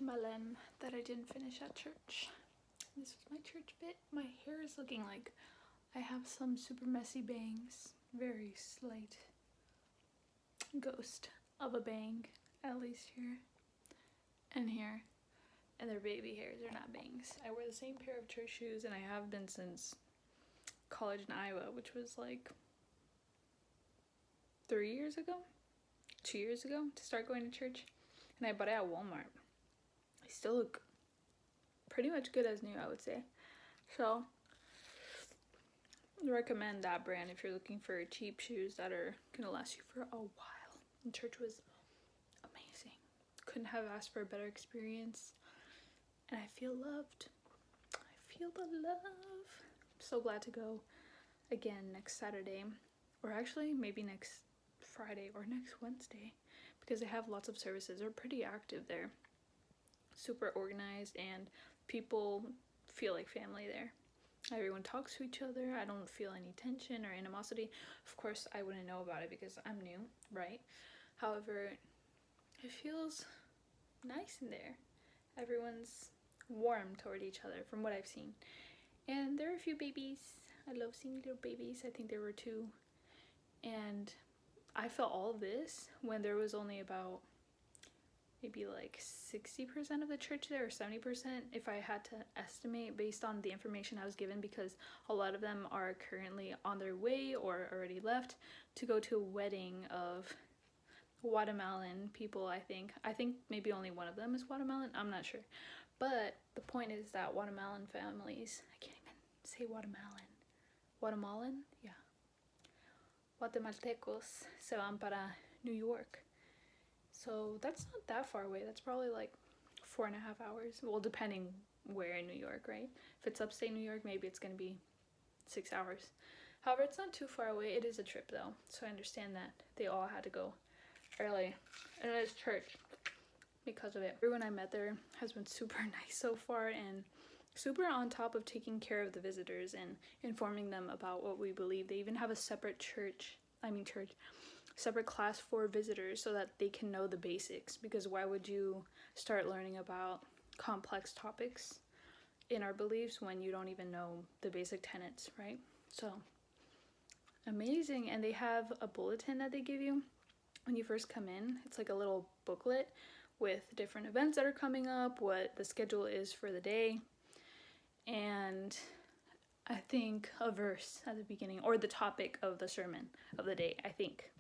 watermelon that I didn't finish at church. This was my church bit. My hair is looking like I have some super messy bangs. Very slight ghost of a bang, at least here and here. And they're baby hairs, they're not bangs. I wear the same pair of church shoes, and I have been since college in Iowa, which was like 3 years ago, 2 years ago, to start going to church. And I bought it at Walmart. They still look pretty much good as new, I would say. So I recommend that brand if you're looking for cheap shoes that are gonna last you for a while. And church was amazing. Couldn't have asked for a better experience. And I feel loved. I feel the love. I'm so glad to go again next Saturday, or actually maybe next Friday or next Wednesday, because they have lots of services. They're pretty active there, super organized, and people feel like family there. Everyone talks to each other. I don't feel any tension or animosity. Of course, I wouldn't know about it because I'm new, right? However, it feels nice in there. Everyone's warm toward each other from what I've seen. And there are a few babies. I love seeing little babies. I think there were 2. And I felt all of this when there was only about maybe like 60% of the church there, or 70% if I had to estimate based on the information I was given, because a lot of them are currently on their way or already left to go to a wedding of Guatemalan people. I think maybe only one of them is Guatemalan, I'm not sure. But the point is that Guatemalan families, I can't even say Guatemalan, yeah, Guatemaltecos se van para New York. So that's not that far away. That's probably like 4.5 hours. Well, depending where in New York, right? If it's upstate New York, maybe it's gonna be 6 hours. However, it's not too far away. It is a trip though, so I understand that they all had to go early, and it is church because of it. Everyone I met there has been super nice so far, and super on top of taking care of the visitors and informing them about what we believe. They even have a separate separate class for visitors so that they can know the basics, because why would you start learning about complex topics in our beliefs when you don't even know the basic tenets, right? So amazing. And they have a bulletin that they give you when you first come in. It's like a little booklet with different events that are coming up, what the schedule is for the day, and I think a verse at the beginning, or the topic of the sermon of the day, I think,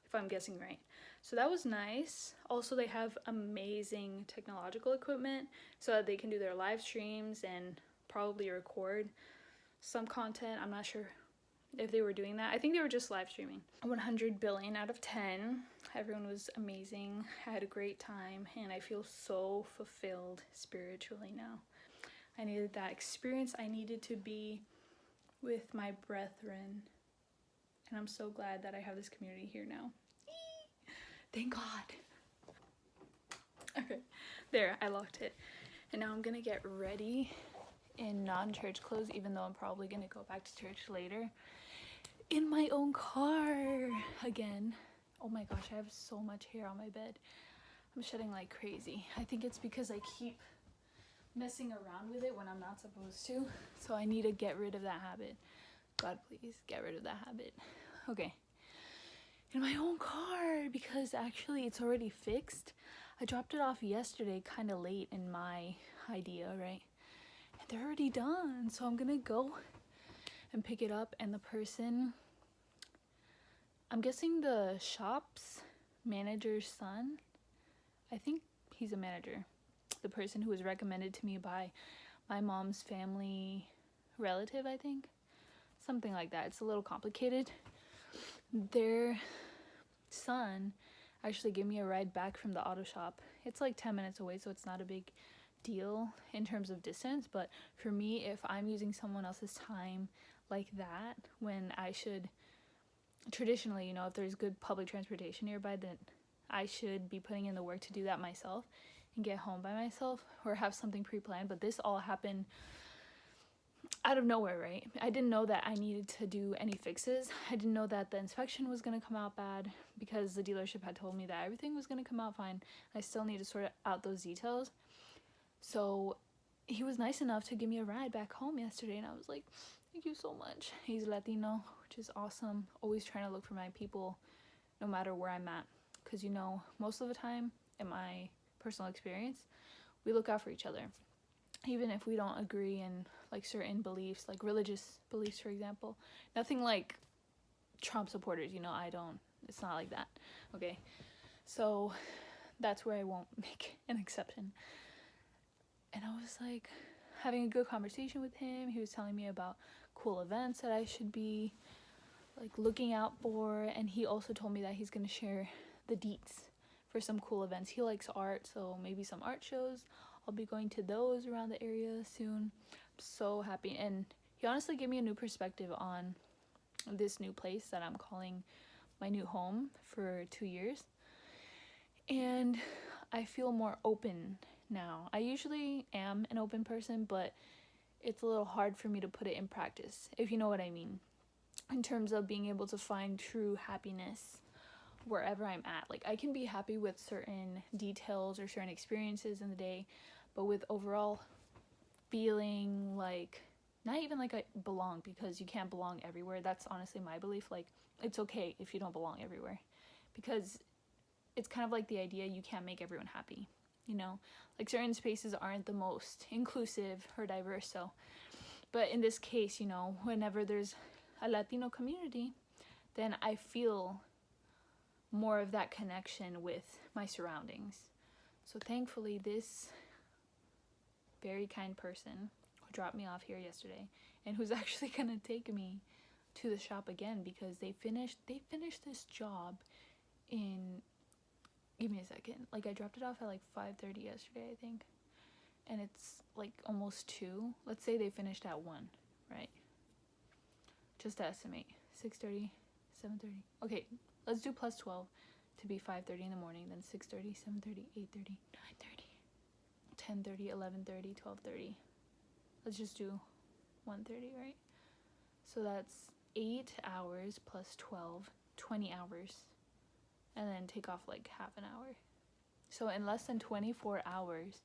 if I'm guessing right. So that was nice. Also, they have amazing technological equipment so that they can do their live streams and probably record some content. I'm not sure if they were doing that. I think they were just live streaming. 100 billion out of 10. Everyone was amazing. I had a great time, and I feel so fulfilled spiritually now. I needed that experience. I needed to be with my brethren, and I'm so glad that I have this community here now. Thank God. Okay, there, I locked it. And now I'm gonna get ready in non-church clothes, even though I'm probably gonna go back to church later, in my own car again. Oh my gosh, I have so much hair on my bed. I'm shedding like crazy. I think it's because I keep messing around with it when I'm not supposed to. So I need to get rid of that habit. God, please get rid of that habit. Okay. In my own car, because actually it's already fixed. I dropped it off yesterday kind of late in my idea, right? And they're already done. So I'm gonna go and pick it up, and the person, I'm guessing the shop's manager's son, I think he's a manager, the person who was recommended to me by my mom's family relative, I think, something like that. It's a little complicated. Their son actually gave me a ride back from the auto shop. It's like 10 minutes away, so it's not a big deal in terms of distance, but for me, if I'm using someone else's time like that, when I should traditionally, you know, if there's good public transportation nearby, then I should be putting in the work to do that myself and get home by myself, or have something pre-planned. But this all happened out of nowhere, right? I didn't know that I needed to do any fixes. I didn't know that the inspection was going to come out bad, because the dealership had told me that everything was going to come out fine. I still need to sort out those details. So he was nice enough to give me a ride back home yesterday, and I was like, thank you so much. He's Latino, which is awesome. Always trying to look for my people no matter where I'm at, because you know, most of the time in my personal experience, we look out for each other, even if we don't agree in like certain beliefs, like religious beliefs, for example. Nothing like Trump supporters, you know. It's not like that. Okay, so that's where I won't make an exception. And I was like having a good conversation with him. He was telling me about cool events that I should be like looking out for, and he also told me that he's gonna share the deets for some cool events. He likes art, so maybe some art shows. I'll be going to those around the area soon. I'm so happy, and he honestly gave me a new perspective on this new place that I'm calling my new home for 2 years, and I feel more open now. I usually am an open person, but it's a little hard for me to put it in practice, if you know what I mean, in terms of being able to find true happiness wherever I'm at. Like, I can be happy with certain details or certain experiences in the day, but with overall feeling like, not even like I belong, because you can't belong everywhere. That's honestly my belief. Like, it's okay if you don't belong everywhere, because it's kind of like the idea you can't make everyone happy, you know? Like, certain spaces aren't the most inclusive or diverse, so. But in this case, you know, whenever there's a Latino community, then I feel more of that connection with my surroundings. So thankfully, this very kind person who dropped me off here yesterday, and who's actually gonna take me to the shop again, because they finished this job in, give me a second, like I dropped it off at like 5:30 yesterday, I think, and it's like almost 2. Let's say they finished at 1, right? Just to estimate, 6:30, 7:30. Okay, let's do plus 12 to be 5:30 in the morning, then 6:30, 7:30, 8:30, 9:30, 10:30, 11:30, 12:30. Let's just do 1:30, right? So that's 8 hours plus 12, 20 hours, and then take off like half an hour. So in less than 24 hours,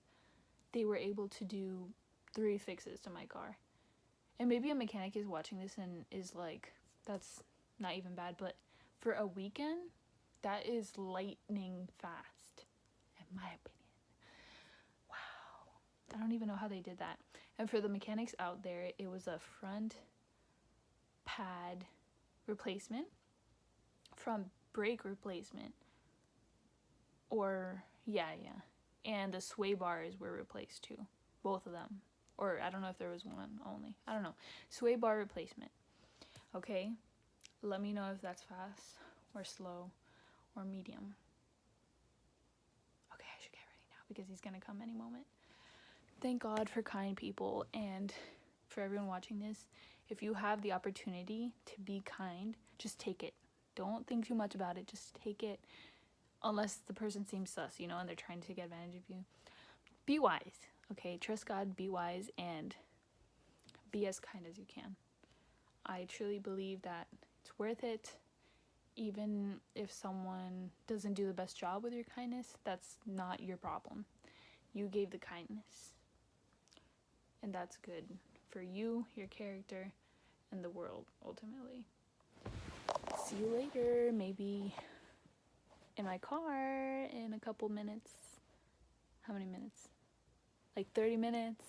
they were able to do 3 fixes to my car. And maybe a mechanic is watching this and is like, that's not even bad, but for a weekend, that is lightning fast, in my opinion. Wow. I don't even know how they did that. And for the mechanics out there, it was a front pad replacement, front brake replacement, or yeah, and the sway bars were replaced too, both of them. Or I don't know if there was one only. I don't know. Sway bar replacement. Okay? Let me know if that's fast or slow or medium. Okay, I should get ready now because he's going to come any moment. Thank God for kind people, and for everyone watching this, if you have the opportunity to be kind, just take it. Don't think too much about it. Just take it, unless the person seems sus, you know, and they're trying to take advantage of you. Be wise. Okay, trust God, be wise, and be as kind as you can. I truly believe that it's worth it. Even if someone doesn't do the best job with your kindness, that's not your problem. You gave the kindness. And that's good for you, your character, and the world, ultimately. See you later, maybe in my car in a couple minutes. How many minutes? Like 30 minutes.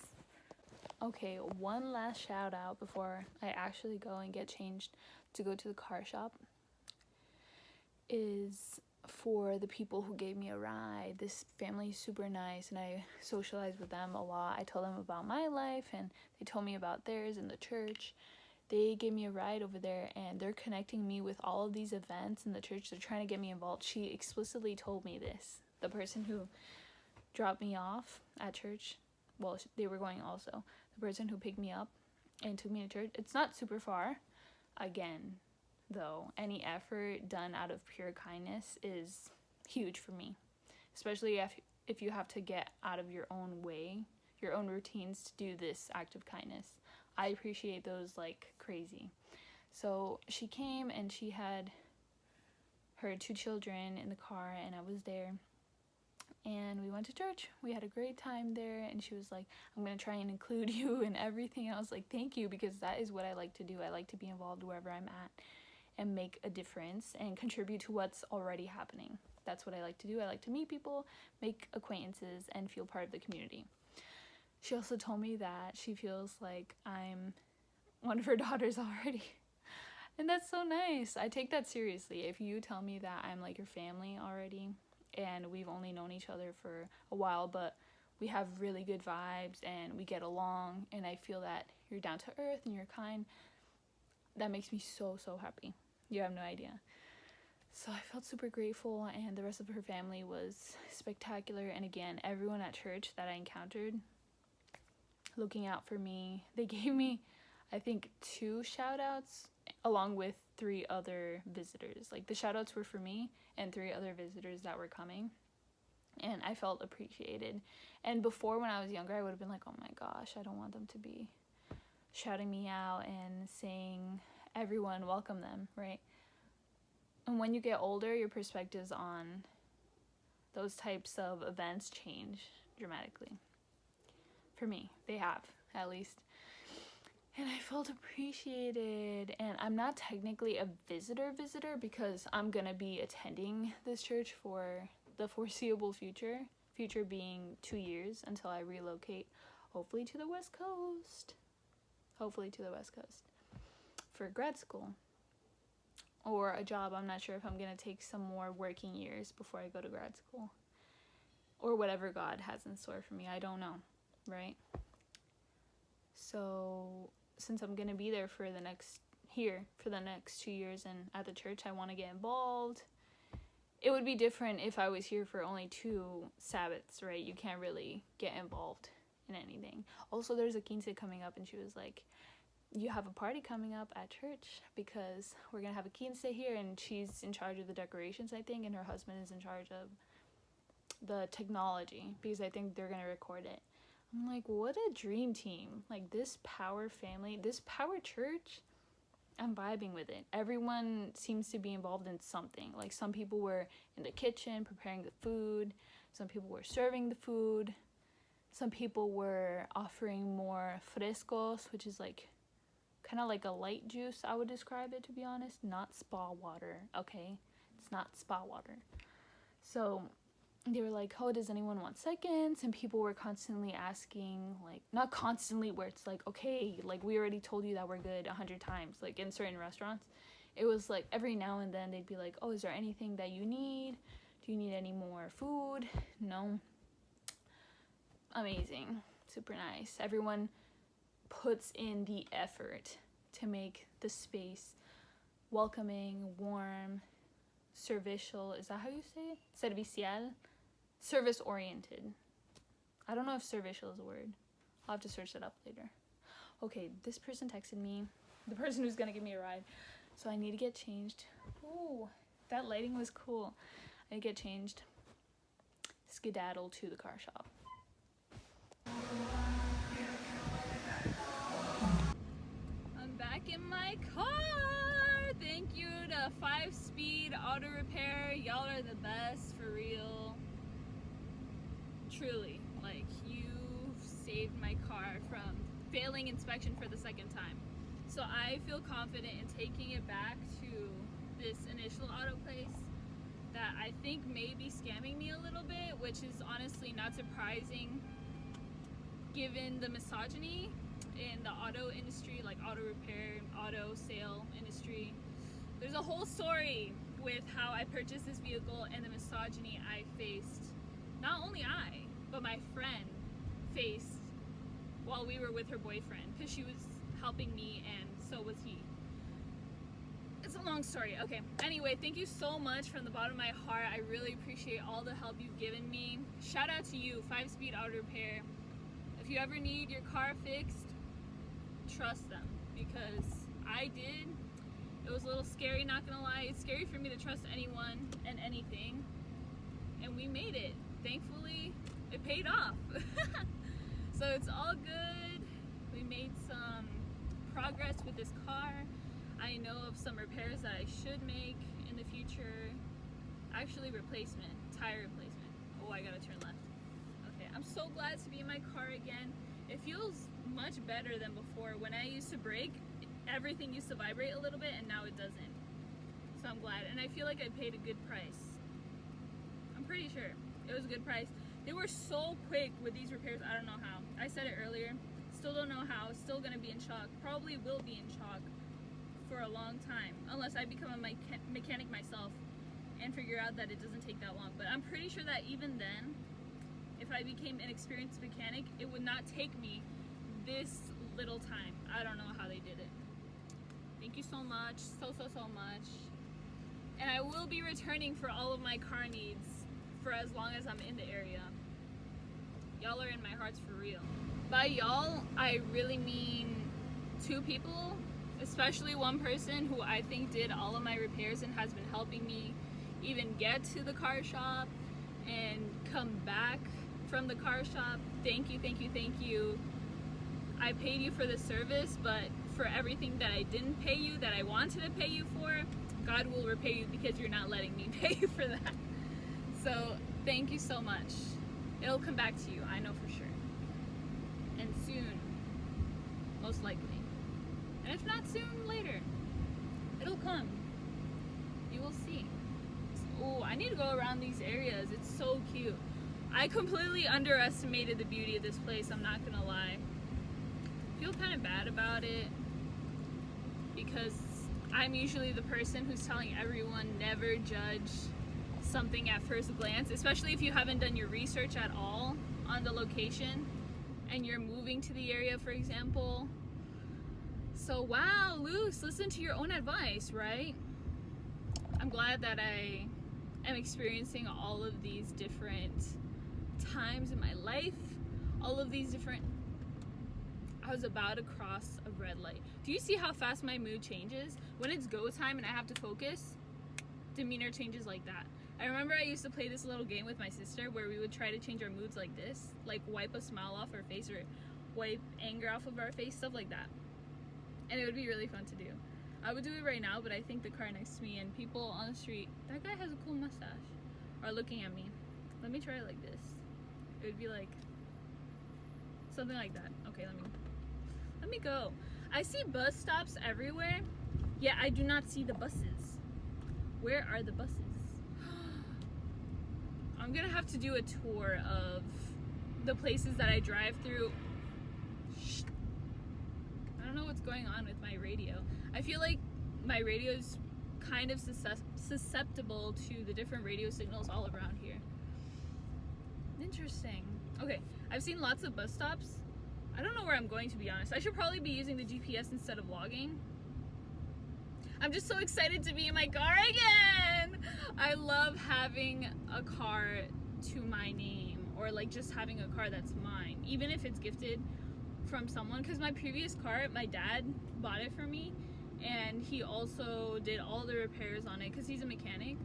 Okay, one last shout out before I actually go and get changed to go to the car shop is for the people who gave me a ride. This family is super nice, and I socialized with them a lot. I told them about my life, and they told me about theirs in the church. They gave me a ride over there, and they're connecting me with all of these events in the church. They're trying to get me involved. She explicitly told me this. The person who dropped me off at church, well, they were going also. The person who picked me up and took me to church, it's not super far. Again, though, any effort done out of pure kindness is huge for me, especially if you have to get out of your own way, your own routines to do this act of kindness. I appreciate those like crazy. So she came, and she had her 2 children in the car, and I was there, and we went to church. We had a great time there, and she was like, I'm going to try and include you in everything. And I was like, thank you, because that is what I like to do. I like to be involved wherever I'm at and make a difference and contribute to what's already happening. That's what I like to do. I like to meet people, make acquaintances, and feel part of the community. She also told me that she feels like I'm one of her daughters already. And that's so nice. I take that seriously. If you tell me that I'm like your family already, and we've only known each other for a while, but we have really good vibes and we get along, and I feel that you're down to earth and you're kind, that makes me so, so happy. You have no idea. So I felt super grateful, and the rest of her family was spectacular. And again, everyone at church that I encountered looking out for me, they gave me, I think, 2 shout outs along with 3 other visitors. Like, the shout outs were for me and 3 other visitors that were coming, and I felt appreciated. And before, when I was younger, I would have been like, oh my gosh, I don't want them to be shouting me out and saying everyone welcome them, right? And when you get older, your perspectives on those types of events change dramatically. For me, they have, at least. And I felt appreciated. And I'm not technically a visitor because I'm going to be attending this church for the foreseeable future. Future being 2 years until I relocate, hopefully to the West Coast. For grad school. Or a job. I'm not sure if I'm going to take some more working years before I go to grad school. Or whatever God has in store for me. I don't know. Right? So, since I'm going to be there for the next 2 years and at the church, I want to get involved. It would be different if I was here for only 2 Sabbaths, right? You can't really get involved in anything. Also, there's a quince coming up, and she was like, you have a party coming up at church because we're going to have a quince here, and she's in charge of the decorations, I think, and her husband is in charge of the technology because I think they're going to record it. I'm like, what a dream team. Like, this power family, this power church, I'm vibing with it. Everyone seems to be involved in something. Like, some people were in the kitchen preparing the food. Some people were serving the food. Some people were offering more frescos, which is like kind of like a light juice, I would describe it, to be honest. Not spa water, okay? It's not spa water. So they were like, oh, does anyone want seconds? And people were constantly asking, like, not constantly where it's like, okay, like, we already told you that we're good 100 times, like, in certain restaurants. It was like every now and then they'd be like, oh, is there anything that you need? Do you need any more food? No. Amazing. Super nice. Everyone puts in the effort to make the space welcoming, warm, servicial. Is that how you say it? Servicial? Service-oriented. I don't know if servicial is a word. I'll have to search it up later. Okay, this person texted me. The person who's going to give me a ride. So I need to get changed. Ooh, that lighting was cool. I get changed. Skedaddle to the car shop. I'm back in my car. Thank you to 5-Speed Auto Repair. Y'all are the best, for real. Truly, like, you've saved my car from failing inspection for the 2nd time. So I feel confident in taking it back to this initial auto place that I think may be scamming me a little bit, which is honestly not surprising given the misogyny in the auto industry, like auto repair, auto sale industry. There's a whole story with how I purchased this vehicle and the misogyny I faced. Not only I, but my friend faced while we were with her boyfriend, because she was helping me and so was he. It's a long story. Okay, anyway, thank you so much from the bottom of my heart. I really appreciate all the help you've given me. Shout out to you, 5-Speed Auto Repair. If you ever need your car fixed, trust them, because I did. It was a little scary, not gonna lie. It's scary for me to trust anyone and anything, and we made it. Thankfully, it paid off. So it's all good. We made some progress with this car. I know of some repairs that I should make in the future. Actually, replacement, tire replacement. Oh, I gotta turn left. Okay, I'm so glad to be in my car again. It feels much better than before. When I used to brake, everything used to vibrate a little bit, and now it doesn't. So I'm glad, and I feel like I paid a good price. I'm pretty sure it was a good price. They were so quick with these repairs. I don't know how. I said it earlier. Still don't know how. Still gonna be in shock. Probably will be in shock for a long time, unless I become a mechanic myself and figure out that it doesn't take that long. But I'm pretty sure that even then, if I became an experienced mechanic, it would not take me this little time. I don't know how they did it. Thank you so much, so much. And I will be returning for all of my car needs for as long as I'm in the area. Y'all are in my hearts for real. By y'all, I really mean 2 people, especially one person who I think did all of my repairs and has been helping me even get to the car shop and come back from the car shop. Thank you, thank you, thank you. I paid you for the service, but for everything that I didn't pay you, that I wanted to pay you for, God will repay you because you're not letting me pay you for that. So thank you so much. It'll come back to you, I know for sure. And soon, most likely. And if not soon, later. It'll come. You will see. Oh, I need to go around these areas. It's so cute. I completely underestimated the beauty of this place, I'm not gonna lie. I feel kind of bad about it because I'm usually the person who's telling everyone never judge something at first glance, especially if you haven't done your research at all on the location and you're moving to the area, for example. So wow, Luce, listen to your own advice, right? I'm glad that I am experiencing all of these different times in my life, all of these different... I was about to cross a red light. Do you see how fast my mood changes? When it's go time and I have to focus, demeanor changes like that. I remember I used to play this little game with my sister where we would try to change our moods like this, like wipe a smile off our face or wipe anger off of our face, stuff like that. And it would be really fun to do. I would do it right now, but I think the car next to me and people on the street, that guy has a cool mustache, are looking at me. Let me try it like this. It would be like something like that. Okay, let me go. I see bus stops everywhere, yet I do not see the buses. Where are the buses? I'm gonna have to do a tour of the places that I drive through. Shh. I don't know what's going on with my radio. I feel like my radio is kind of susceptible to the different radio signals all around here. Interesting. Okay, I've seen lots of bus stops. I don't know where I'm going, to be honest. I should probably be using the GPS instead of logging. I'm just so excited to be in my car again. I love having a car to my name, or like just having a car that's mine, even if it's gifted from someone. Because my previous car, my dad bought it for me, and he also did all the repairs on it because he's a mechanic.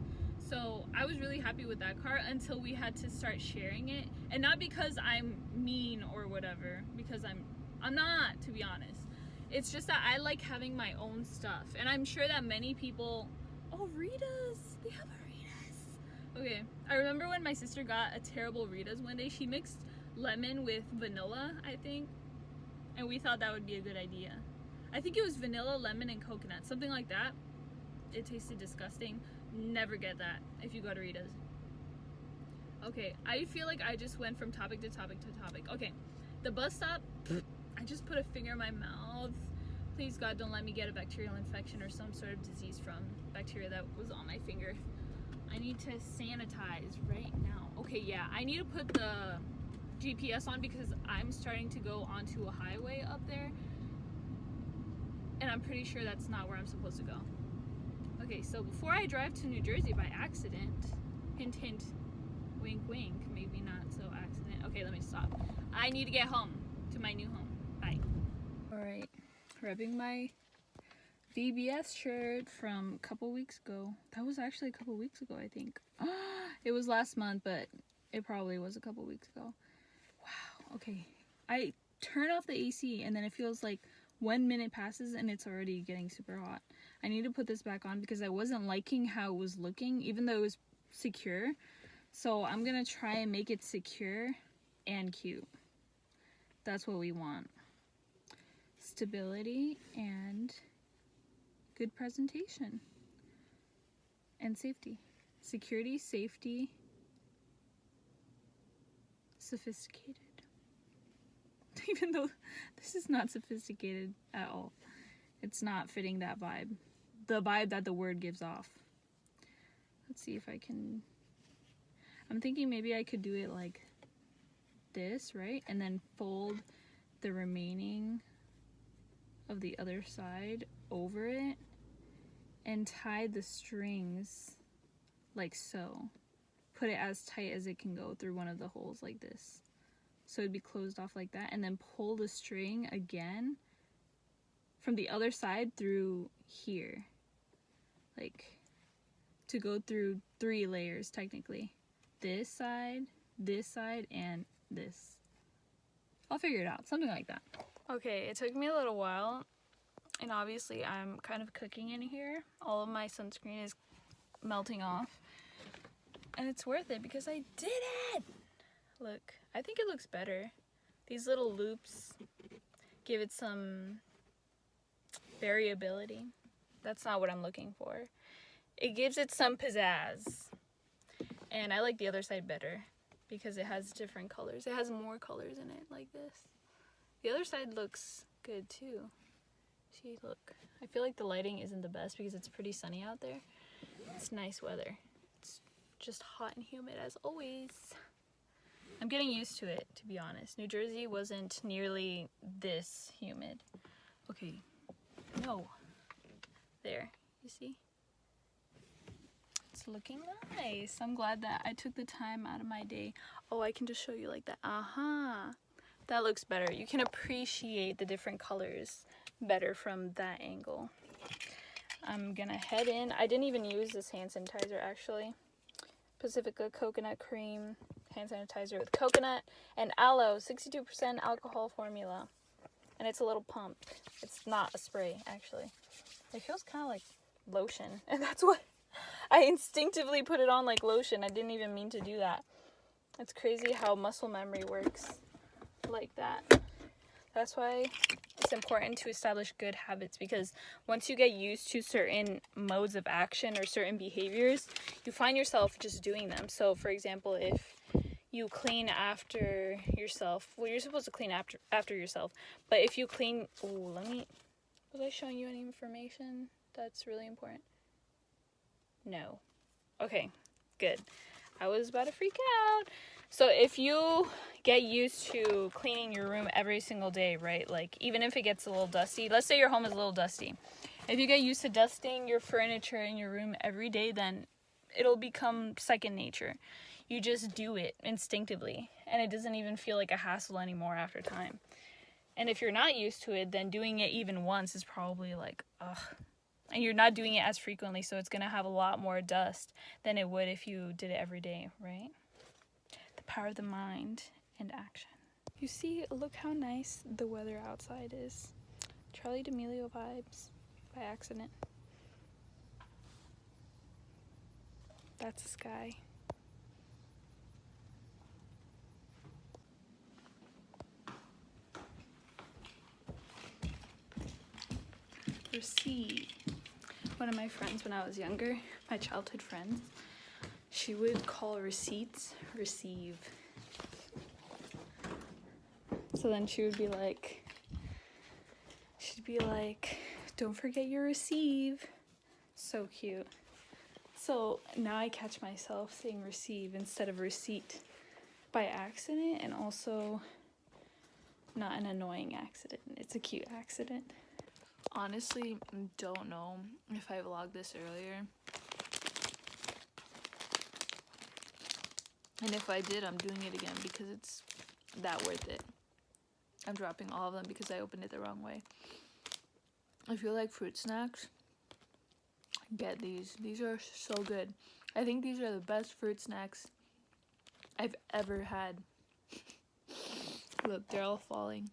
So I was really happy with that car until we had to start sharing it. And not because I'm mean or whatever, because I'm not, to be honest. It's just that I like having my own stuff. And I'm sure that many people... Oh, Rita's! They have a Rita's! Okay, I remember when my sister got a terrible Rita's one day. She mixed lemon with vanilla, I think. And we thought that would be a good idea. I think it was vanilla, lemon, and coconut. Something like that. It tasted disgusting. Never get that if you go to Rita's. Okay, I feel like I just went from topic to topic to topic. Okay, the bus stop, I just put a finger in my mouth. Please God, don't let me get a bacterial infection or some sort of disease from bacteria that was on my finger. I need to sanitize right now. Okay, yeah, I need to put the GPS on because I'm starting to go onto a highway up there. And I'm pretty sure that's not where I'm supposed to go. Okay, so before I drive to New Jersey by accident, hint, hint, wink, wink, maybe not so accident. Okay, let me stop. I need to get home to my new home. Bye. All right, repping my VBS shirt from a couple weeks ago. That was actually a couple weeks ago, I think. It was last month, but it probably was a couple weeks ago. Wow, okay. I turn off the AC and then it feels like 1 minute passes and it's already getting super hot. I need to put this back on because I wasn't liking how it was looking, even though it was secure. So I'm gonna try and make it secure and cute. That's what we want. Stability and good presentation. And safety. Security, safety, sophisticated. Even though this is not sophisticated at all. It's not fitting that vibe. The vibe that the word gives off. Let's see if I can... I'm thinking maybe I could do it like this, right? And then fold the remaining of the other side over it and tie the strings like so. Put it as tight as it can go through one of the holes like this. So it'd be closed off like that, and then pull the string again from the other side through here. Like to go through 3 layers technically. This side, and this. I'll figure it out, something like that. Okay, it took me a little while, and obviously I'm kind of cooking in here. All of my sunscreen is melting off, and it's worth it because I did it! Look, I think it looks better. These little loops give it some variability. That's not what I'm looking for. It gives it some pizzazz. And I like the other side better because it has different colors. It has more colors in it like this. The other side looks good too. See, look. I feel like the lighting isn't the best because it's pretty sunny out there. It's nice weather. It's just hot and humid as always. I'm getting used to it, to be honest. New Jersey wasn't nearly this humid. Okay. No. There. You see? It's looking nice. I'm glad that I took the time out of my day. Oh, I can just show you like that. That looks better. You can appreciate the different colors better from that angle. I'm gonna head in. I didn't even use this hand sanitizer actually. Pacifica coconut cream hand sanitizer with coconut and aloe, 62% alcohol formula. And it's a little pump. It's not a spray actually. It feels kind of like lotion, and that's what I instinctively put it on like lotion. I didn't even mean to do that. It's crazy how muscle memory works like that. That's why it's important to establish good habits, because once you get used to certain modes of action or certain behaviors, you find yourself just doing them. So for example, if you clean after yourself, well, you're supposed to clean after yourself, but if you clean, was I showing you any information that's really important? No. Okay, good. I was about to freak out. So if you get used to cleaning your room every single day, right? Like even if it gets a little dusty, let's say your home is a little dusty. If you get used to dusting your furniture in your room every day, then it'll become second nature. You just do it instinctively, and it doesn't even feel like a hassle anymore after time. And if you're not used to it, then doing it even once is probably like, ugh. And you're not doing it as frequently, so it's going to have a lot more dust than it would if you did it every day, right? The power of the mind and action. You see, look how nice the weather outside is. Charlie D'Amelio vibes by accident. That's the sky. Receipt. One of my friends when I was younger, my childhood friends, she would call receipts receive. So then she would be like, don't forget your receive. So cute. So now I catch myself saying receive instead of receipt by accident, and also not an annoying accident. It's a cute accident. Honestly, don't know if I vlogged this earlier. And if I did, I'm doing it again because it's that worth it. I'm dropping all of them because I opened it the wrong way. If you like fruit snacks, get these. These are so good. I think these are the best fruit snacks I've ever had. Look, they're all falling.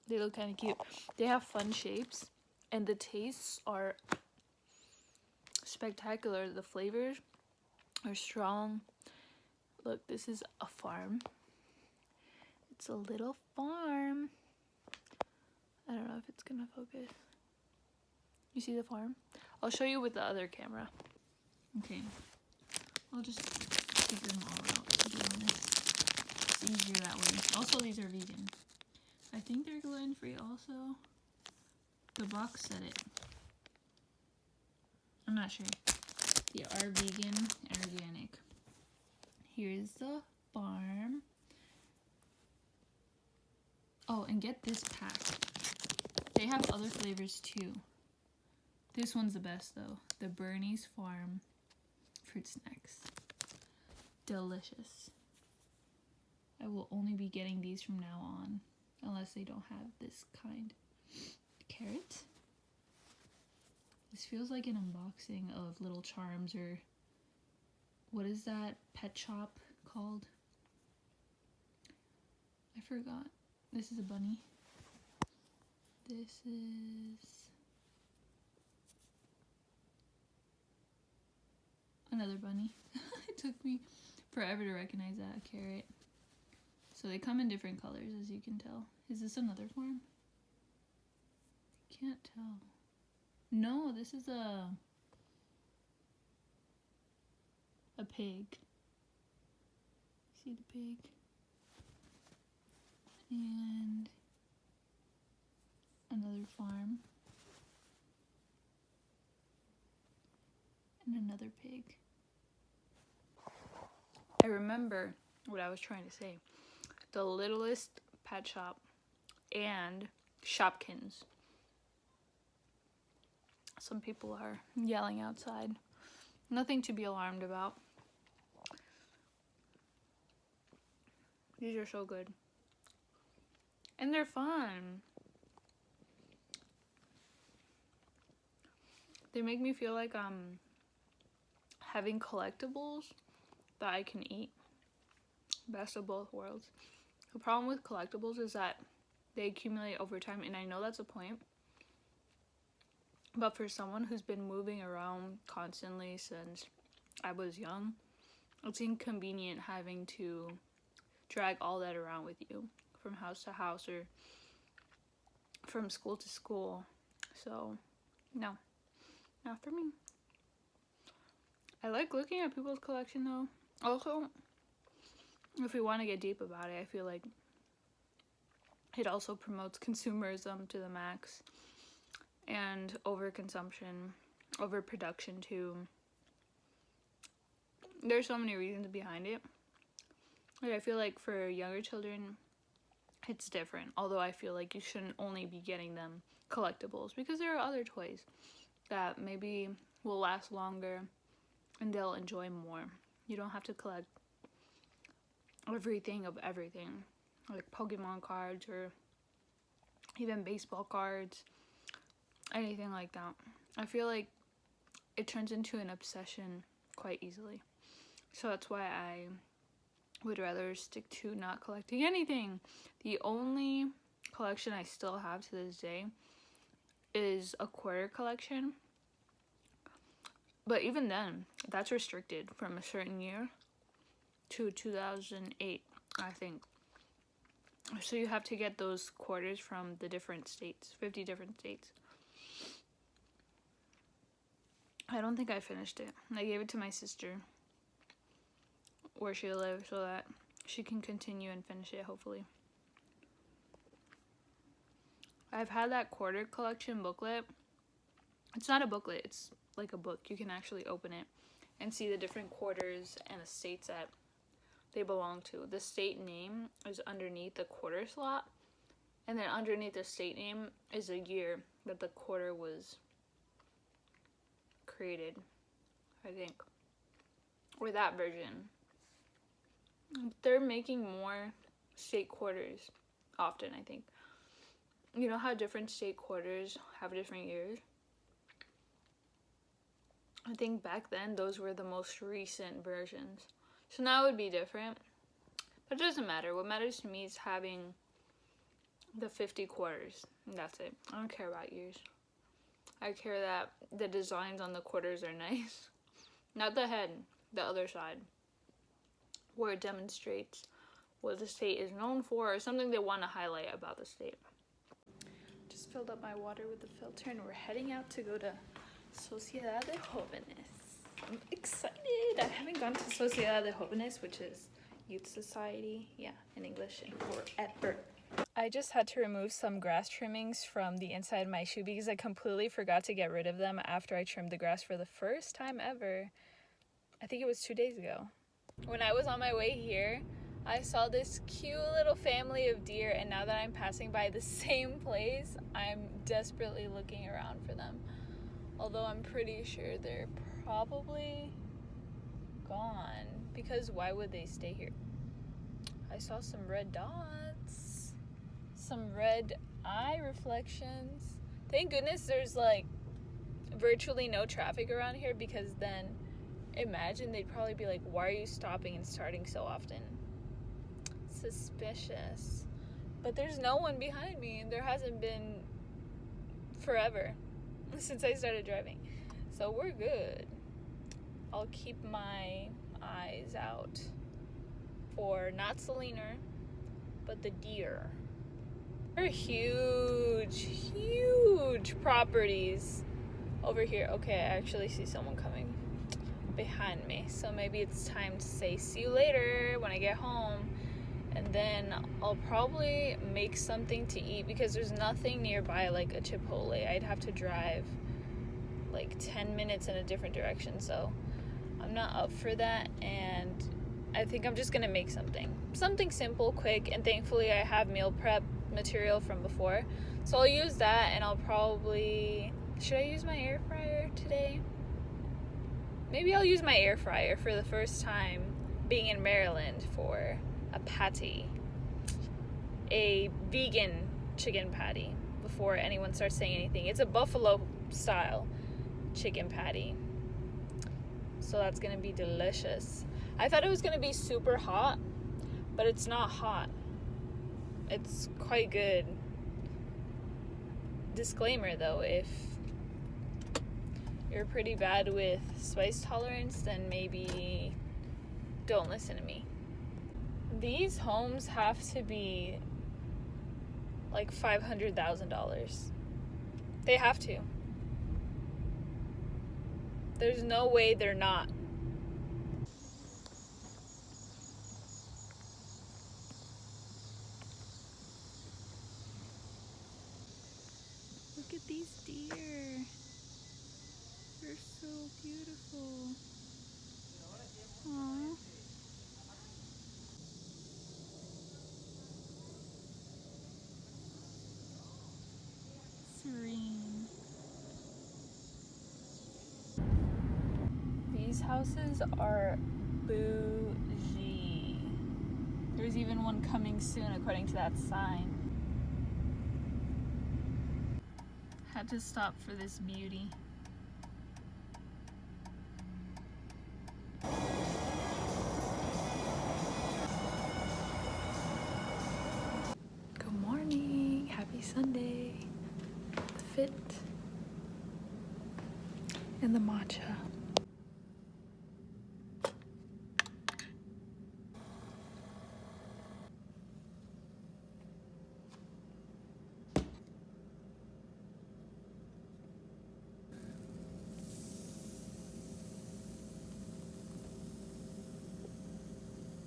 They look kind of cute. They have fun shapes, and the tastes are spectacular. The flavors are strong. Look, this is a farm. It's a little farm. I don't know if it's gonna focus. You see the farm? I'll show you with the other camera. Okay. I'll just take them all out, to be honest. It's easier that way. Also, these are vegan. I think they're gluten-free also. The box said it. I'm not sure. They are vegan and organic. Here's the farm. Oh, and get this pack. They have other flavors too. This one's the best though. The Bernie's Farm fruit snacks. Delicious. I will only be getting these from now on, unless they don't have this kind. Carrot. This feels like an unboxing of Little Charms, or what is that pet shop called? I forgot. This is a bunny. This is another bunny. It took me forever to recognize that. A carrot. So they come in different colors, as you can tell. Is this another farm? Can't tell. No, this is a pig. See the pig? And another farm. And another pig. I remember what I was trying to say. The littlest pet shop and Shopkins. Some people are yelling outside. Nothing to be alarmed about. These are so good. And they're fun. They make me feel like I'm having collectibles that I can eat. Best of both worlds. The problem with collectibles is that they accumulate over time, and I know that's a point. But for someone who's been moving around constantly since I was young, it's inconvenient having to drag all that around with you from house to house or from school to school. So, no, not for me. I like looking at people's collection though. Also, if we want to get deep about it, I feel like it also promotes consumerism to the max. And overconsumption, overproduction too. There's so many reasons behind it. Like I feel like for younger children, it's different. Although I feel like you shouldn't only be getting them collectibles, because there are other toys that maybe will last longer and they'll enjoy more. You don't have to collect everything of everything, like Pokemon cards or even baseball cards. Anything like that. I feel like it turns into an obsession quite easily. So that's why I would rather stick to not collecting anything. The only collection I still have to this day is a quarter collection. But even then, that's restricted from a certain year to 2008, I think. So you have to get those quarters from the different states, 50 different states. I don't think I finished it. I gave it to my sister where she lives so that she can continue and finish it, hopefully. I've had that quarter collection booklet. It's not a booklet, it's like a book. You can actually open it and see the different quarters and the states that they belong to. The state name is underneath the quarter slot, and then underneath the state name is a year that the quarter was created, I think, or that version. They're making more state quarters often, I think. You know how different state quarters have different years? I think back then those were the most recent versions. So now it would be different. But it doesn't matter. What matters to me is having the 50 quarters. And that's it. I don't care about years. I care that the designs on the quarters are nice. Not the head. the other side, where it demonstrates what the state is known for or something they want to highlight about the state. Just filled up my water with the filter and we're heading out to go to Sociedad de Jóvenes. I'm excited. I haven't gone to Sociedad de Jóvenes, which is youth society, in English, in forever. I just had to remove some grass trimmings from the inside of my shoe because I completely forgot to get rid of them after I trimmed the grass for the first time ever. I think it was 2 days ago. When I was on my way here, I saw this cute little family of deer, and now that I'm passing by the same place, I'm desperately looking around for them. Although I'm pretty sure they're probably gone, because why would they stay here? I saw some red dots, some red eye reflections. Thank goodness there's like virtually no traffic around here, because then imagine they'd probably be like, why are you stopping and starting so often? Suspicious. But there's no one behind me, and there hasn't been forever since I started driving, so we're good. I'll keep my eyes out for not Selena, but the deer. They're huge properties over here. Okay, I actually see someone coming behind me, so maybe it's time to say see you later when I get home, and then I'll probably make something to eat because there's nothing nearby like a Chipotle. I'd have to drive like 10 minutes in a different direction, so I'm not up for that, and I think I'm just gonna make something simple, quick, and thankfully I have meal prep material from before, so I'll use that. And I'll probably, should I use my air fryer today? Maybe I'll use my air fryer for the first time being in Maryland for a patty, a vegan chicken patty, before anyone starts saying anything. It's a buffalo style chicken patty, so that's gonna be delicious. I thought it was gonna be super hot, but it's not hot. It's quite good. Disclaimer though, if you're pretty bad with spice tolerance, then maybe don't listen to me. These homes have to be like $500,000. They have to. There's no way they're not. Look at these deer. They're so beautiful. Aww. Serene. These houses are bougie. There's even one coming soon according to that sign. Had to stop for this beauty. Good morning, happy Sunday. The fit and the matcha.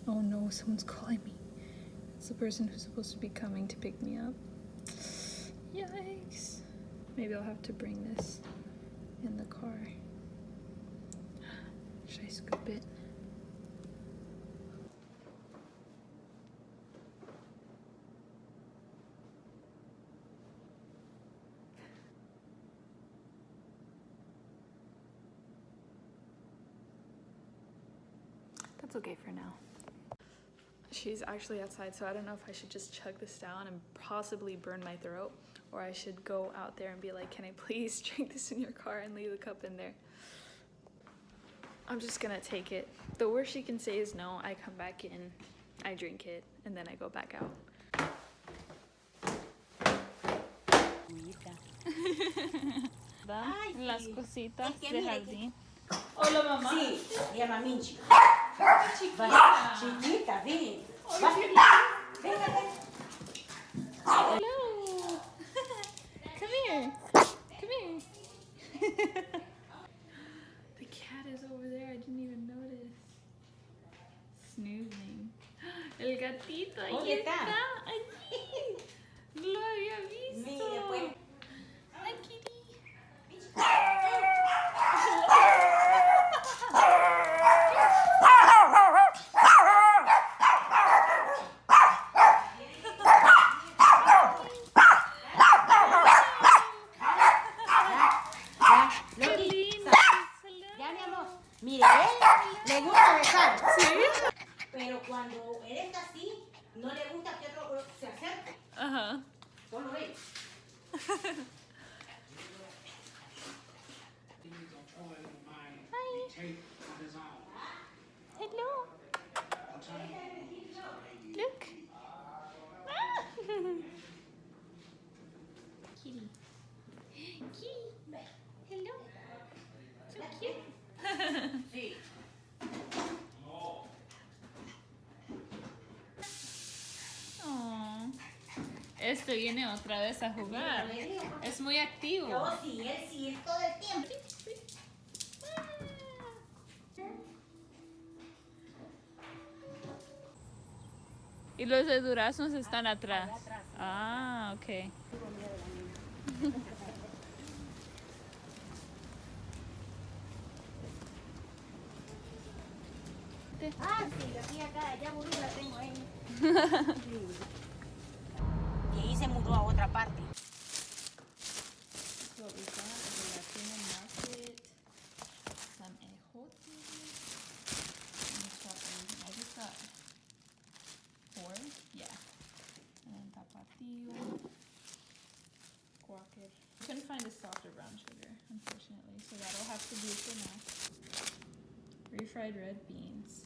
Oh no, someone's calling me. It's the person who's supposed to be coming to pick me up. Yikes. Maybe I'll have to bring this in the car. Should I scoop it? That's okay for now. She's actually outside, so I don't know if I should just chug this down and possibly burn my throat, or I should go out there and be like, can I please drink this in your car and leave the cup in there? I'm just gonna take it. The worst she can say is no. I come back in, I drink it, and then I go back out. Las cositas de jardín. Hola, mamá. Sí, se llama Minchi. Chiquita. Chiquita, ven. Ay, Va. qué linda. Venga, ven. Hello. Come here. Come here. The cat is over there. I didn't even notice. Snoozing. El gatito ahí ¿Dónde está. está? Allí. No lo había visto. Mire, pues. Hi, kitty. Ya, Qué Loki, lindo. ya, mi amor. Mire, él le gusta besar. ¿Sí? Pero cuando él está así, no le gusta que otro se acerque. Ajá. Solo él. Hello. Look. Kitty. Kitty. Hello. So cute. Sí. Oh. Este viene otra vez a jugar. Es muy activo. Oh, sí, él todo el tiempo. Y los de duraznos están atrás. Ah, ok. Ah, sí, la tía acá, ya volví, la tengo ahí. Y ahí se mudó a otra parte. So we got the Latino market, some ejotes, and strawberries. I just got 4, yeah. And then tapatio, guac. Couldn't find a softer brown sugar, unfortunately, so that'll have to do for now. Refried red beans.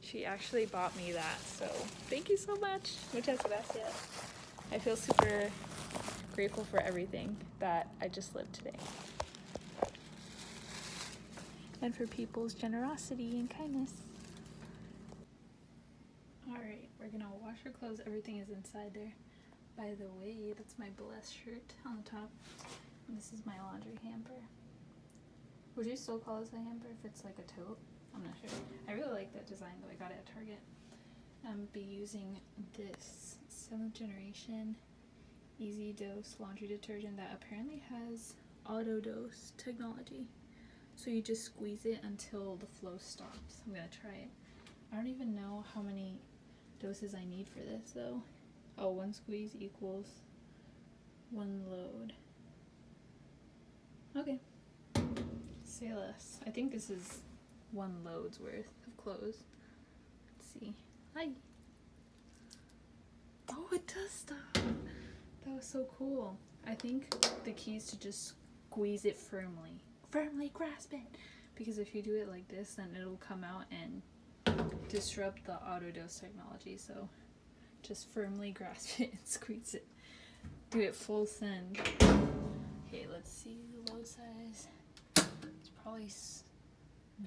She actually bought me that, so thank you so much. Muchas gracias. I feel super grateful for everything that I just lived today. And for people's generosity and kindness. Alright, we're gonna wash our clothes. Everything is inside there. By the way, that's my Bless shirt on the top. And this is my laundry hamper. Would you still call this a hamper if it's like a tote? I'm not sure. I really like that design though. I got it at Target. I'm be using this 7th generation Easy Dose laundry detergent that apparently has auto dose technology. So you just squeeze it until the flow stops. I'm gonna try it. I don't even know how many doses I need for this though. Oh, 1 squeeze equals 1 load. Okay. Say less. I think this is 1 load's worth of clothes. Let's see. Hi. Oh, it does stop. That was so cool. I think the key is to just squeeze it firmly. Firmly grasp it. Because if you do it like this, then it'll come out and disrupt the auto dose technology. So just firmly grasp it and squeeze it. Do it full send. Okay, let's see the load size. It's probably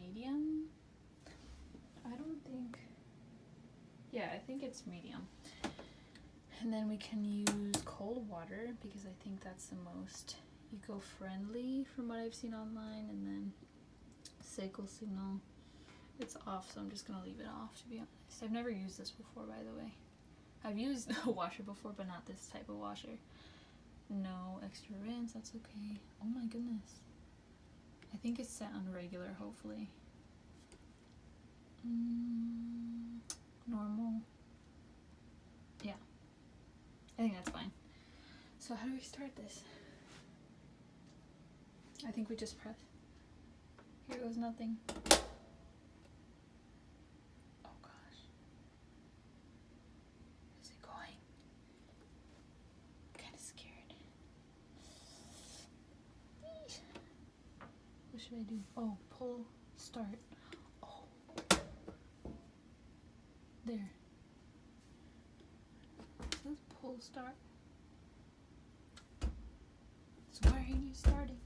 medium. I don't think. Yeah, I think it's medium. And then we can use cold water because I think that's the most eco-friendly from what I've seen online. And then Seiko signal. It's off, so I'm just gonna leave it off, to be honest. I've never used this before, by the way. I've used a washer before, but not this type of washer. No extra rinse, that's okay. Oh my goodness. I think it's set on regular, hopefully. Normal. Yeah. I think that's fine. So how do we start this? I think we just press. Here goes nothing. Oh gosh. Is it going? I'm kind of scared. Eesh. What should I do? Oh, pull start. Oh. There. It says pull start. So why are you starting?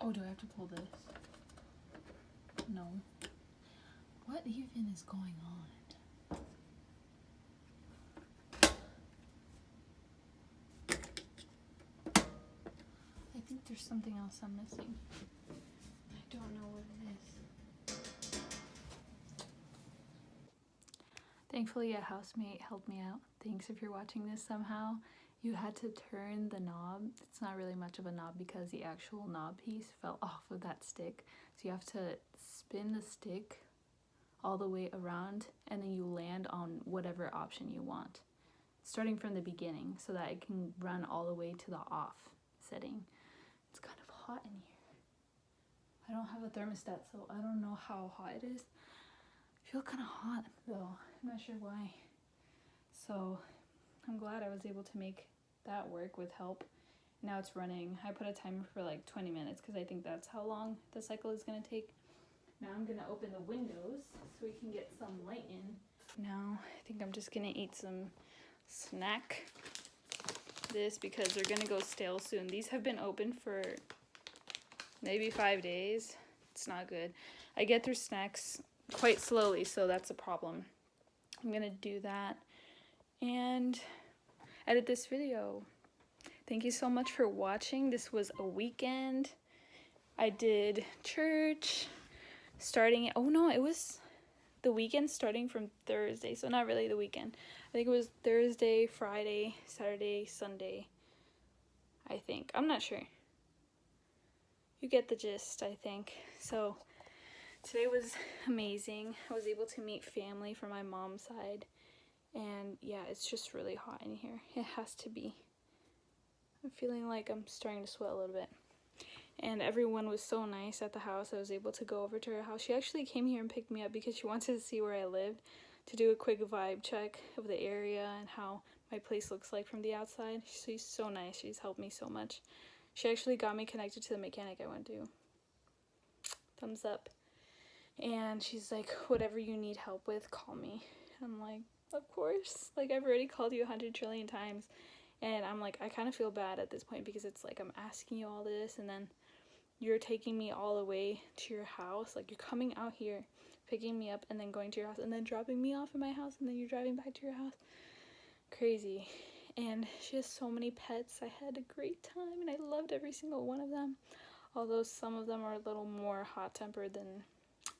Oh, do I have to pull this? No. What even is going on? I think there's something else I'm missing. I don't know what it is. Thankfully, a housemate helped me out. Thanks if you're watching this somehow. You had to turn the knob. It's not really much of a knob because the actual knob piece fell off of that stick. So you have to spin the stick all the way around and then you land on whatever option you want. Starting from the beginning so that it can run all the way to the off setting. It's kind of hot in here. I don't have a thermostat, so I don't know how hot it is. I feel kind of hot though. I'm not sure why. So I'm glad I was able to make that work with help. Now it's running. I put a timer for like 20 minutes because I think that's how long the cycle is going to take. Now I'm going to open the windows so we can get some light in. Now I think I'm just going to eat some snack. This because they're going to go stale soon. These have been open for maybe 5 days. It's not good. I get through snacks quite slowly, so that's a problem. I'm going to do that and edit this video. Thank you so much for watching. This was a weekend. I did church starting, oh no, it was the weekend starting from Thursday, so not really the weekend. I think it was Thursday, Friday, Saturday, Sunday, I think. I'm not sure. You get the gist, I think. So today was amazing. I was able to meet family from my mom's side. And yeah, it's just really hot in here. It has to be. I'm feeling like I'm starting to sweat a little bit. And everyone was so nice at the house. I was able to go over to her house. She actually came here and picked me up because she wanted to see where I lived, to do a quick vibe check of the area and how my place looks like from the outside. She's so nice. She's helped me so much. She actually got me connected to the mechanic I went to. Thumbs up. And she's like, whatever you need help with, call me. I'm like, of course. Like, I've already called you 100 trillion times. And I'm like, I kind of feel bad at this point because it's like I'm asking you all this and then you're taking me all the way to your house. Like, you're coming out here, picking me up and then going to your house and then dropping me off at my house and then you're driving back to your house. Crazy. And she has so many pets. I had a great time and I loved every single one of them. Although some of them are a little more hot-tempered than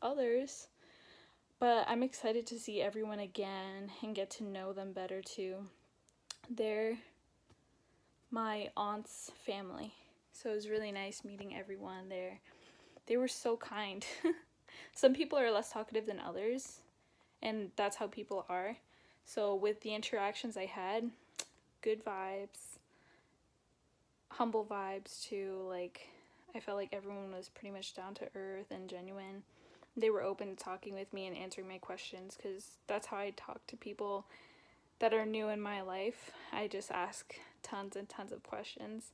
others. But I'm excited to see everyone again and get to know them better too. They're my aunt's family. So it was really nice meeting everyone there. They were so kind. Some people are less talkative than others. And that's how people are. So with the interactions I had, good vibes. Humble vibes too. Like, I felt like everyone was pretty much down to earth and genuine. They were open to talking with me and answering my questions because that's how I talk to people that are new in my life. I just ask tons and tons of questions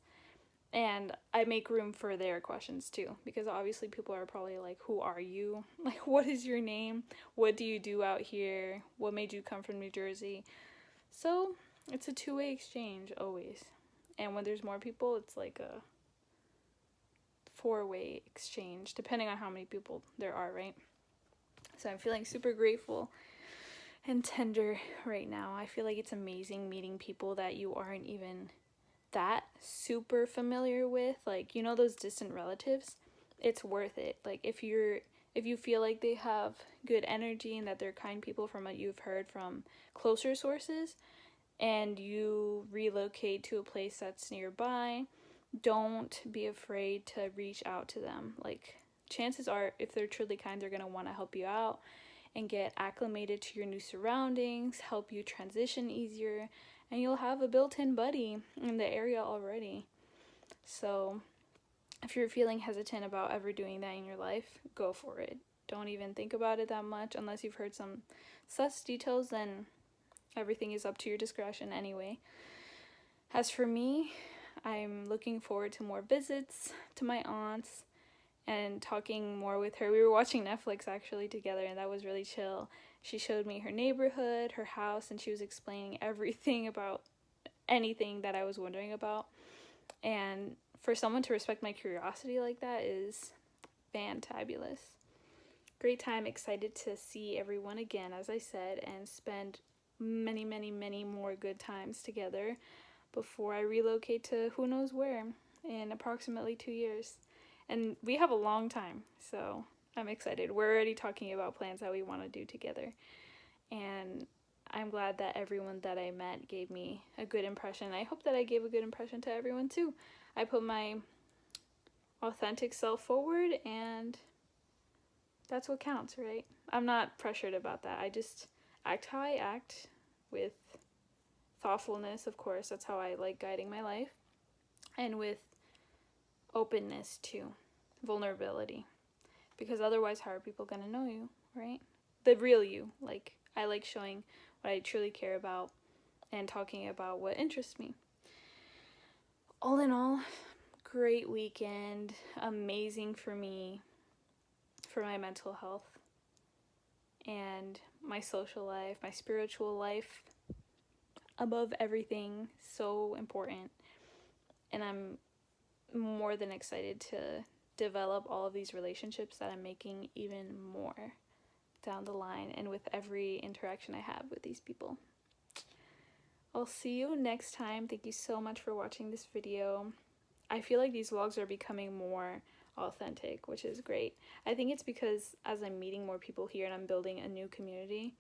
and I make room for their questions too because obviously people are probably like, who are you? Like, what is your name? What do you do out here? What made you come from New Jersey? So it's a two-way exchange always. And when there's more people, it's like a four-way exchange, depending on how many people there are, right? So I'm feeling super grateful and tender right now. I feel like it's amazing meeting people that you aren't even that super familiar with. Like, you know, those distant relatives, it's worth it. Like, if you feel like they have good energy and that they're kind people from what you've heard from closer sources, and you relocate to a place that's nearby, don't be afraid to reach out to them. Like, chances are, if they're truly kind, they're going to want to help you out and get acclimated to your new surroundings, help you transition easier, and you'll have a built-in buddy in the area already. So if you're feeling hesitant about ever doing that in your life, go for it. Don't even think about it that much. Unless you've heard some sus details, then everything is up to your discretion anyway. As for me, I'm looking forward to more visits to my aunts and talking more with her. We were watching Netflix actually together and that was really chill. She showed me her neighborhood, her house, and she was explaining everything about anything that I was wondering about. And for someone to respect my curiosity like that is fantabulous. Great time, excited to see everyone again, as I said, and spend many, many, many more good times together before I relocate to who knows where in approximately 2 years. And we have a long time, so I'm excited. We're already talking about plans that we want to do together. And I'm glad that everyone that I met gave me a good impression. I hope that I gave a good impression to everyone too. I put my authentic self forward, and that's what counts, right? I'm not pressured about that. I just act how I act, with thoughtfulness, of course. That's how I like guiding my life. And with openness too, vulnerability. Because otherwise, how are people going to know you, right? The real you. Like, I like showing what I truly care about and talking about what interests me. All in all, great weekend. Amazing for me, for my mental health and my social life, my spiritual life. Above everything, so important. And I'm more than excited to develop all of these relationships that I'm making even more down the line and with every interaction I have with these people. I'll see you next time. Thank you so much for watching this video. I feel like these vlogs are becoming more authentic, which is great. I think it's because as I'm meeting more people here and I'm building a new community,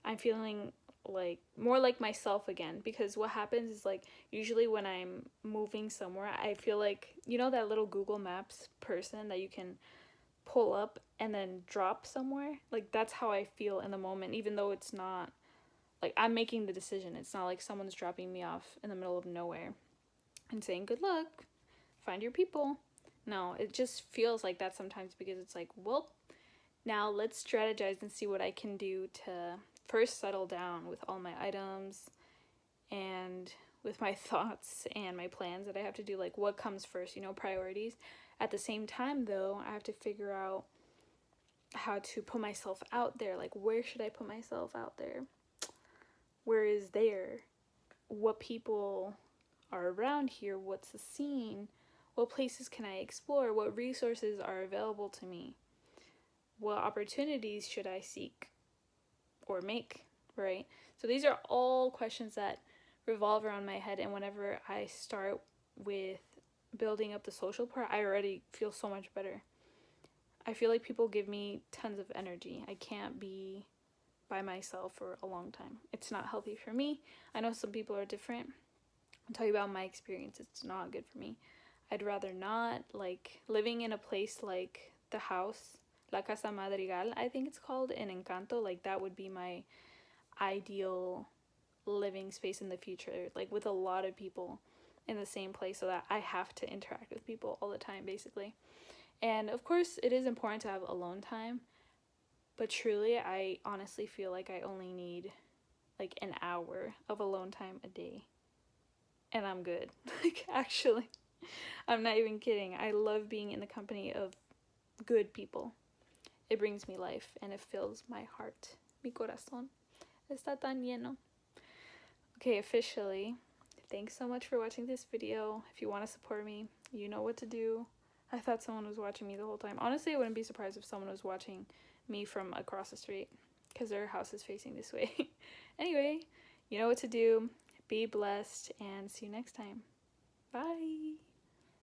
I'm feeling like more like myself again. Because what happens is, like, usually when I'm moving somewhere, I feel like, you know, that little Google Maps person that you can pull up and then drop somewhere? Like, that's how I feel in the moment, even though it's not like I'm making the decision. It's not like someone's dropping me off in the middle of nowhere and saying good luck, find your people. No, it just feels like that sometimes, because it's like, well, now let's strategize and see what I can do to first settle down with all my items and with my thoughts and my plans that I have to do, like what comes first, you know, priorities. At the same time, though, I have to figure out how to put myself out there. Like, where should I put myself out there? Where is there? What people are around here? What's the scene? What places can I explore? What resources are available to me? What opportunities should I seek or make, right? So these are all questions that revolve around my head, and whenever I start with building up the social part, I already feel so much better. I feel like people give me tons of energy. I can't be by myself for a long time. It's not healthy for me. I know some people are different. I'll tell you about my experience. It's not good for me. I'd rather not. Like, living in a place like the house, La Casa Madrigal, I think it's called, in Encanto, like that would be my ideal living space in the future, like with a lot of people in the same place, so that I have to interact with people all the time, basically. And of course, it is important to have alone time, but truly, I honestly feel like I only need like an hour of alone time a day, and I'm good. Like, actually, I'm not even kidding. I love being in the company of good people. It brings me life and it fills my heart. Mi corazón está tan lleno. Okay, officially, thanks so much for watching this video. If you want to support me, you know what to do. I thought someone was watching me the whole time. Honestly, I wouldn't be surprised if someone was watching me from across the street, because their house is facing this way. Anyway, you know what to do. Be blessed, and see you next time. Bye.